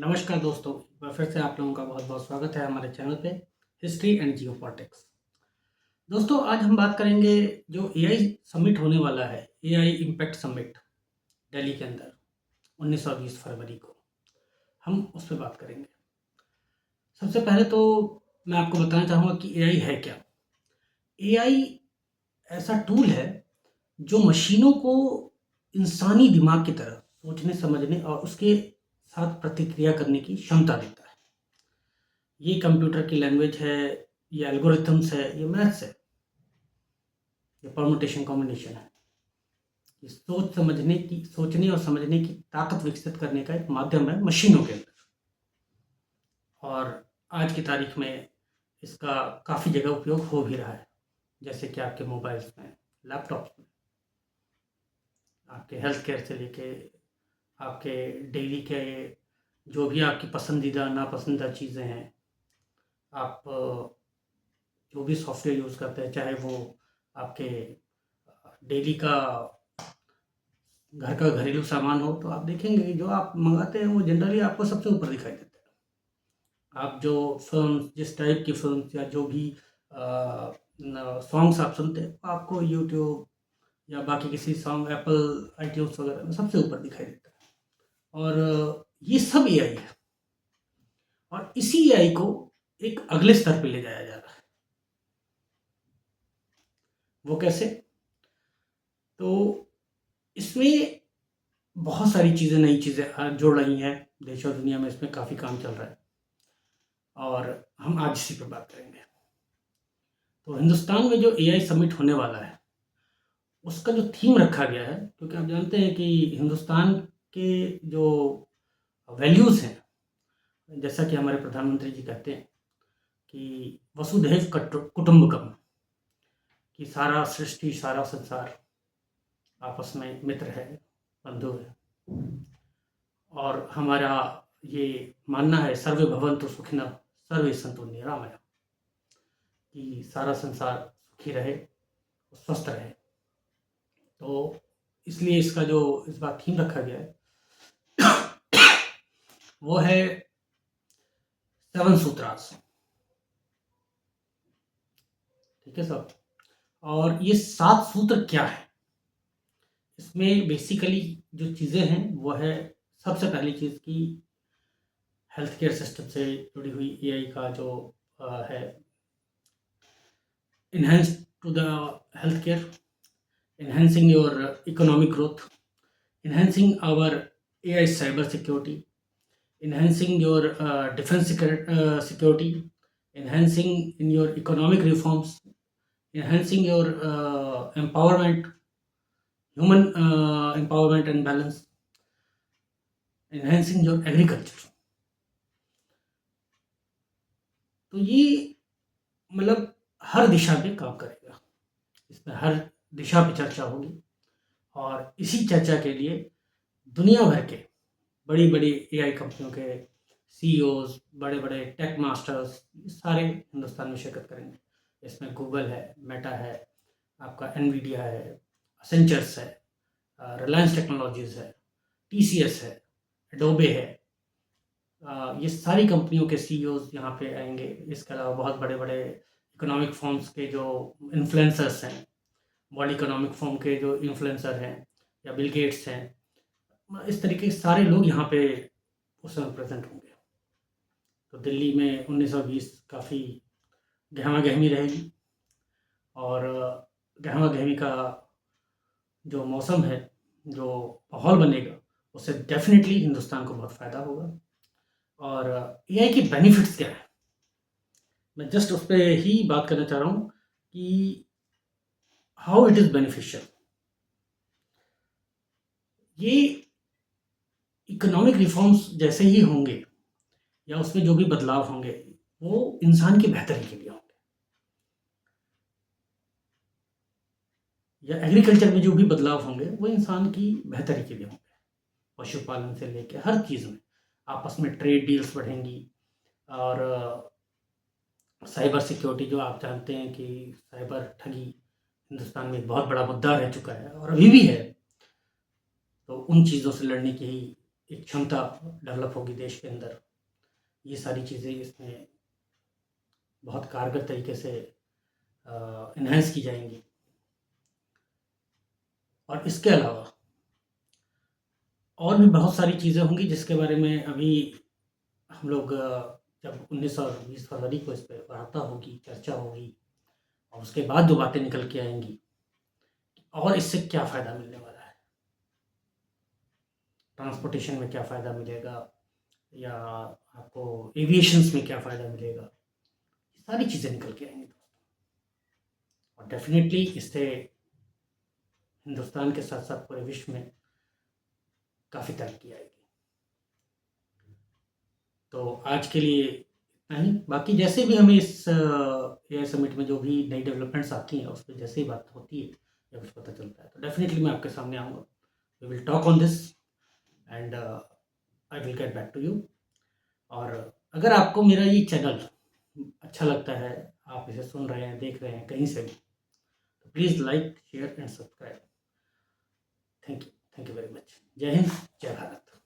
नमस्कार दोस्तों, एक बार फिर से आप लोगों का बहुत-बहुत स्वागत है हमारे चैनल पे हिस्ट्री एंड जियोपॉलिटिक्स। दोस्तों, आज हम बात करेंगे जो एआई समिट होने वाला है, एआई इम्पैक्ट समिट दिल्ली के अंदर 19 और 20 फरवरी को, हम उस पे बात करेंगे। सबसे पहले तो मैं आपको बताना चाहूँगा कि एआई है क्या? एआई ऐसा टूल है जो मशीनों को इंसानी दिमाग की तरह सोचने, समझने और उसके साथ प्रतिक्रिया करने की क्षमता देता है। ये कंप्यूटर की लैंग्वेज है, ये एल्गोरिथम्स है, ये मैथ्स है, ये परमुटेशन कॉम्बिनेशन है। ये सोचने और समझने की ताकत विकसित करने का एक माध्यम है मशीनों के अंदर। और आज की तारीख में इसका काफ़ी जगह उपयोग हो भी रहा है, जैसे कि आपके मोबाइल्स में, लैपटॉप्स में, आपके हेल्थ केयर से लेके आपके डेली के जो भी आपकी पसंदीदा नापसंदीदा चीज़ें हैं, आप जो भी सॉफ्टवेयर यूज़ करते हैं, चाहे वो आपके डेली का घर का घरेलू सामान हो, तो आप देखेंगे कि जो आप मंगाते हैं वो जनरली आपको सबसे ऊपर दिखाई देता है। आप जो फ़िल्म्स, जिस टाइप की फ़िल्म्स या जो भी सॉन्ग्स आप सुनते हैं, आपको यूट्यूब या बाकी किसी सॉन्ग एप्पल आईट्यून्स वगैरह में सबसे ऊपर दिखाई देता है। और ये सब एआई है और इसी एआई को एक अगले स्तर पे ले जाया जा रहा है। वो कैसे? तो इसमें बहुत सारी चीज़ें, नई चीज़ें जुड़ रही हैं। देश और दुनिया में इसमें काफ़ी काम चल रहा है और हम आज इसी पे बात करेंगे। तो हिंदुस्तान में जो एआई समिट होने वाला है, उसका जो थीम रखा गया है, क्योंकि आप जानते हैं कि हिंदुस्तान के जो वैल्यूज़ हैं, जैसा कि हमारे प्रधानमंत्री जी कहते हैं कि वसुधैव कुटुंबकम, कि सारा सृष्टि, सारा संसार आपस में मित्र है, बंधु है। और हमारा ये मानना है सर्वे भवन्तु सुखिनः सर्वे सन्तु निरामया, कि सारा संसार सुखी रहे, स्वस्थ रहे। तो इसलिए इसका जो इस बार थीम रखा गया है वो है 7 सूत्रास। ठीक है साहब? और ये 7 सूत्र क्या है? इसमें बेसिकली जो चीज़ें हैं वो है, सबसे पहली चीज़ कि हेल्थ केयर सिस्टम से जुड़ी हुई एआई का जो है, enhance to the healthcare, enhancing your economic growth, enhancing our AI cyber security, enhancing your defense security, enhancing in your economic reforms, enhancing your empowerment, human empowerment and balance, enhancing your agriculture. तो ये मतलब हर दिशा पे काम करेगा, इसमें हर दिशा पे चर्चा होगी। और इसी चर्चा के लिए दुनिया भर के बड़ी-बड़ी एआई कंपनियों के सीईओज़, बड़े-बड़े टेक मास्टर्स, सारे हिंदुस्तान में शिरकत करेंगे। इसमें गूगल है, मेटा है, आपका एनवीडिया है, एसेंचर्स है, रिलायंस टेक्नोलॉजीज़ है, टीसीएस है, एडोबे है। ये सारी कंपनियों के सीईओज़ यहाँ पे आएँगे। इसके अलावा बहुत बड़े-बड़े इकोनॉमिक फर्म्स के जो इन्फ्लुएंसर्स हैं, वर्ल्ड इकोनॉमिक फोरम के जो इन्फ्लुएंसर हैं या बिल गेट्स हैं, इस तरीके के सारे लोग यहाँ पे उस समय प्रेजेंट होंगे। तो दिल्ली में 1920 काफ़ी गहमा-गहमी रहेगी और गहमा-गहमी का जो मौसम है, जो माहौल बनेगा, उससे डेफ़िनेटली हिंदुस्तान को बहुत फ़ायदा होगा। और एआई के बेनिफिट्स क्या हैं? मैं जस्ट उस पे ही बात करना चाह रहा हूँ कि हाउ इट इज़ बेनिफिशियल। ये इकोनॉमिक रिफॉर्म्स जैसे ही होंगे या उसमें जो भी बदलाव होंगे, वो इंसान की बेहतरी के लिए होंगे। या एग्रीकल्चर में जो भी बदलाव होंगे, वो इंसान की बेहतरी के लिए होंगे। पशुपालन से लेके हर चीज़ में आपस में ट्रेड डील्स बढ़ेंगी। और साइबर सिक्योरिटी, जो आप जानते हैं कि साइबर ठगी हिंदुस्तान में एक बहुत बड़ा मुद्दा रह चुका है और अभी भी है। तो उन चीज़ों से लड़ने की एक क्षमता डेवलप होगी देश के अंदर, ये सारी चीज़ें इसमें बहुत कारगर तरीके से इन्हेंस की जाएंगी। और इसके अलावा और भी बहुत सारी चीज़ें होंगी जिसके बारे में अभी हम लोग जब 19 और 20 फरवरी को इस पर वार्ता होगी, चर्चा होगी, और उसके बाद जो बातें निकल के आएंगी और इससे क्या फ़ायदा मिलने वाला है, ट्रांसपोर्टेशन में क्या फ़ायदा मिलेगा या आपको एविएशंस में क्या फ़ायदा मिलेगा, ये सारी चीज़ें निकल के आएंगी दोस्तों। और डेफिनेटली इससे हिंदुस्तान के साथ साथ पूरे विश्व में काफ़ी तरक्की आएगी। तो आज के लिए इतना ही। बाकी जैसे भी हमें इस एआई समिट में जो भी नई डेवलपमेंट्स आती हैं उस पर जैसे ही बात होती है या कुछ पता चलता है तो डेफिनेटली मैं आपके सामने आऊँगा। We will talk on this and I will get back to you. और अगर आपको मेरा ये चैनल अच्छा लगता है, आप इसे सुन रहे हैं, देख रहे हैं कहीं से भी, तो please like, share and subscribe. Thank you very much. जय हिंद, जय भारत।